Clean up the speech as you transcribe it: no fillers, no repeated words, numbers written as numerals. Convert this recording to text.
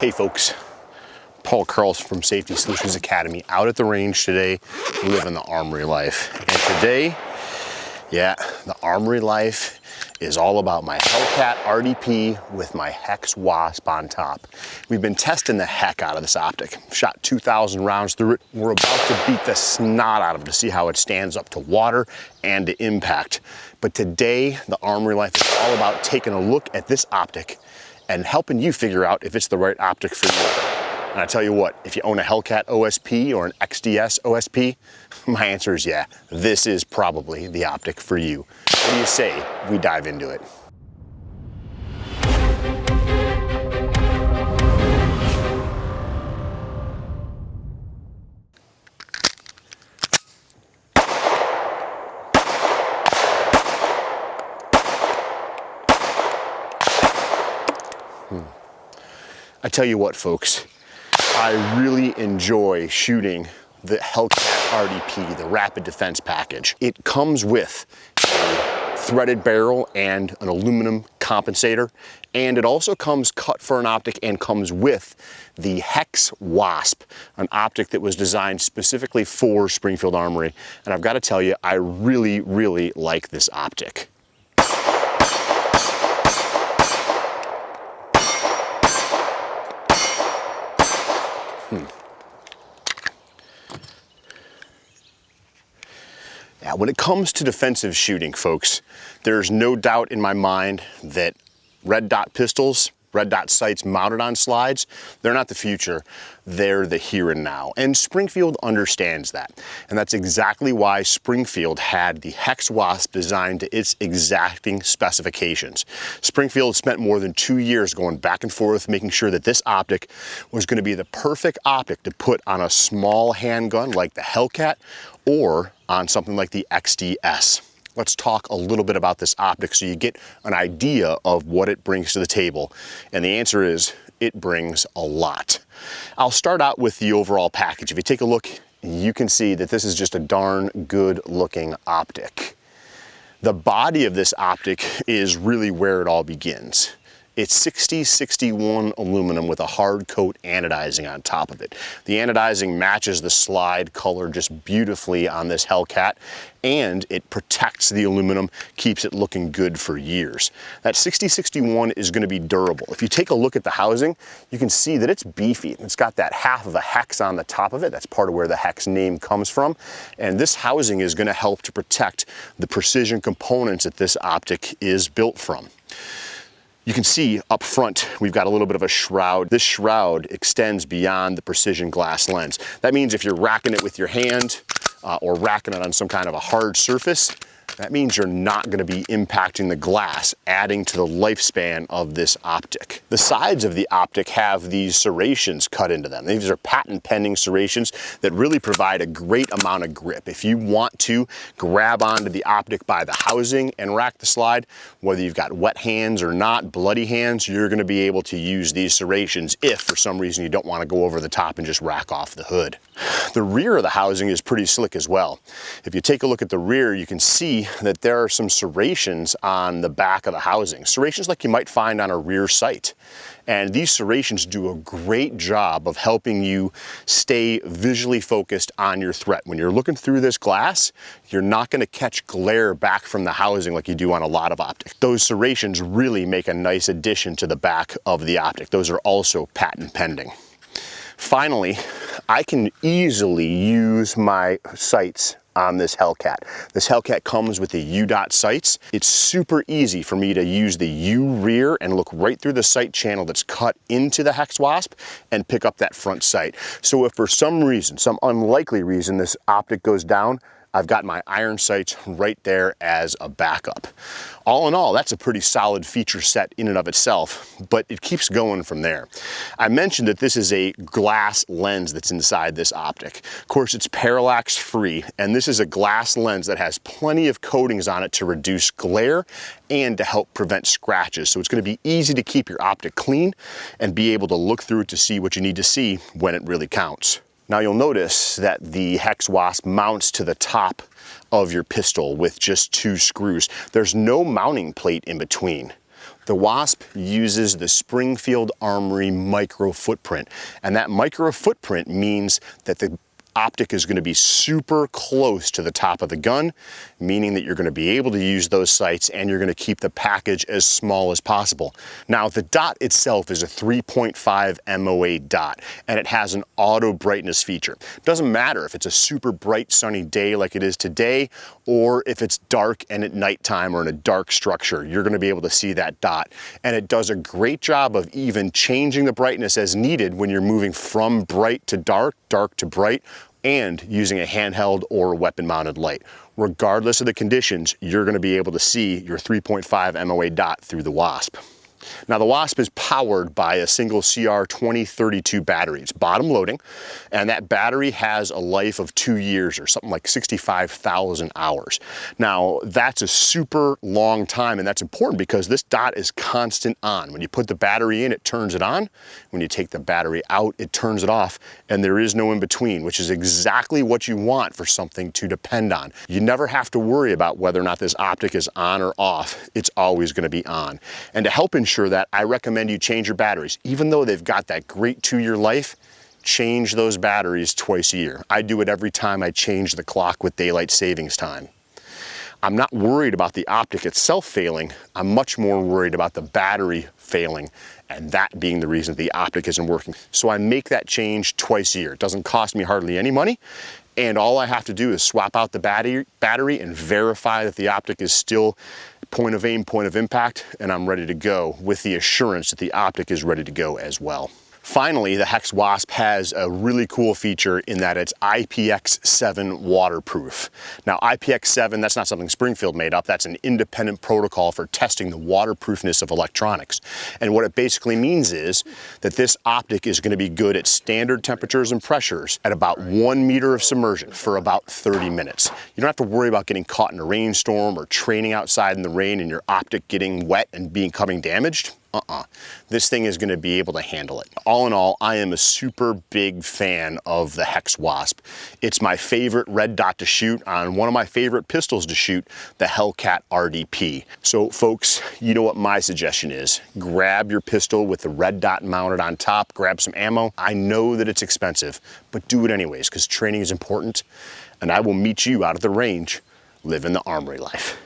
Hey folks, Paul Carlson from Safety Solutions Academy out at the range today, living the Armory life. And today, yeah, the Armory life is all about my Hellcat RDP with my HEX Wasp on top. We've been testing the heck out of this optic. Shot 2,000 rounds through it. We're about to beat the snot out of it to see how it stands up to water and to impact. But today, the Armory life is all about taking a look at this optic and helping you figure out if it's the right optic for you. And I tell you what, if you own a Hellcat OSP or an XDS OSP, my answer is yeah, this is probably the optic for you. What do you say we dive into it? I tell you what, folks, I really enjoy shooting the Hellcat RDP, the Rapid Defense Package. It comes with a threaded barrel and an aluminum compensator, and it also comes cut for an optic and comes with the HEX Wasp, an optic that was designed specifically for Springfield Armory. And I've got to tell you, I really, really like this optic. Yeah, when it comes to defensive shooting, folks, there's no doubt in my mind that red dot pistols, red dot sights mounted on slides, they're not the future, they're the here and now. And Springfield understands that. And that's exactly why Springfield had the HEX Wasp designed to its exacting specifications. Springfield spent more than 2 years going back and forth, making sure that this optic was going to be the perfect optic to put on a small handgun like the Hellcat or on something like the XDS. Let's talk a little bit about this optic so you get an idea of what it brings to the table. And the answer is, it brings a lot. I'll start out with the overall package. If you take a look, you can see that this is just a darn good looking optic. The body of this optic is really where it all begins. It's 6061 aluminum with a hard coat anodizing on top of it. The anodizing matches the slide color just beautifully on this Hellcat, and it protects the aluminum, keeps it looking good for years. That 6061 is going to be durable. If you take a look at the housing, you can see that it's beefy. It's got that half of a hex on the top of it. That's part of where the HEX name comes from. And this housing is going to help to protect the precision components that this optic is built from. You can see up front, we've got a little bit of a shroud. This shroud extends beyond the precision glass lens. That means if you're racking it with your hand or racking it on some kind of a hard surface, that means you're not going to be impacting the glass, adding to the lifespan of this optic. The sides of the optic have these serrations cut into them. These are patent pending serrations that really provide a great amount of grip. If you want to grab onto the optic by the housing and rack the slide, whether you've got wet hands or not, bloody hands, you're going to be able to use these serrations if for some reason you don't want to go over the top and just rack off the hood. The rear of the housing is pretty slick as well. If you take a look at the rear, you can see that there are some serrations on the back of the housing. Serrations like you might find on a rear sight. And these serrations do a great job of helping you stay visually focused on your threat. When you're looking through this glass, you're not going to catch glare back from the housing like you do on a lot of optics. Those serrations really make a nice addition to the back of the optic. Those are also patent pending. Finally, I can easily use my sights on this Hellcat. This Hellcat comes with the U-dot sights. It's super easy for me to use the U rear and look right through the sight channel that's cut into the HEX Wasp and pick up that front sight. So if for some reason, some unlikely reason, this optic goes down, I've got my iron sights right there as a backup. All in all, that's a pretty solid feature set in and of itself, but it keeps going from there. I mentioned that this is a glass lens that's inside this optic. Of course, it's parallax free, and this is a glass lens that has plenty of coatings on it to reduce glare and to help prevent scratches. So it's going to be easy to keep your optic clean and be able to look through it to see what you need to see when it really counts. Now you'll notice that the HEX Wasp mounts to the top of your pistol with just 2 screws. There's no mounting plate in between. The Wasp uses the Springfield Armory micro footprint, and that micro footprint means that the optic is going to be super close to the top of the gun, meaning that you're going to be able to use those sights and you're going to keep the package as small as possible. Now, the dot itself is a 3.5 MOA dot, and it has an auto brightness feature. It doesn't matter if it's a super bright sunny day like it is today, or if it's dark and at nighttime or in a dark structure, you're going to be able to see that dot. And it does a great job of even changing the brightness as needed when you're moving from bright to dark, dark to bright, and using a handheld or a weapon-mounted light. Regardless of the conditions, you're going to be able to see your 3.5 MOA dot through the Wasp. Now, the Wasp is powered by a single CR2032 battery. It's bottom loading, and that battery has a life of 2 years or something like 65,000 hours. Now, that's a super long time, and that's important because this dot is constant on. When you put the battery in, it turns it on. When you take the battery out, it turns it off, and there is no in between, which is exactly what you want for something to depend on. You never have to worry about whether or not this optic is on or off. It's always going to be on. And to help ensure that, I recommend you change your batteries. Even though they've got that great 2-year life, change those batteries twice a year. I do it every time I change the clock with daylight savings time. I'm not worried about the optic itself failing. I'm much more worried about the battery failing, and that being the reason the optic isn't working. So I make that change twice a year. It doesn't cost me hardly any money, and all I have to do is swap out the battery and verify that the optic is still point of aim, point of impact, and I'm ready to go with the assurance that the optic is ready to go as well. Finally, the HEX Wasp has a really cool feature in that it's Ipx7 Waterproof. Now, Ipx7, that's not something Springfield made up. That's an independent protocol for testing the waterproofness of electronics. And what it basically means is that this optic is going to be good at standard temperatures and pressures at about 1 meter of submersion for about 30 minutes. You don't have to worry about getting caught in a rainstorm or training outside in the rain and your optic getting wet and becoming damaged. This thing is going to be able to handle it. All in all, I am a super big fan of the HEX Wasp. It's my favorite red dot to shoot on one of my favorite pistols to shoot, the Hellcat RDP. So folks, you know what my suggestion is. Grab your pistol with the red dot mounted on top, grab some ammo. I know that it's expensive, but do it anyways because training is important, and I will meet you out at the range living the armory life.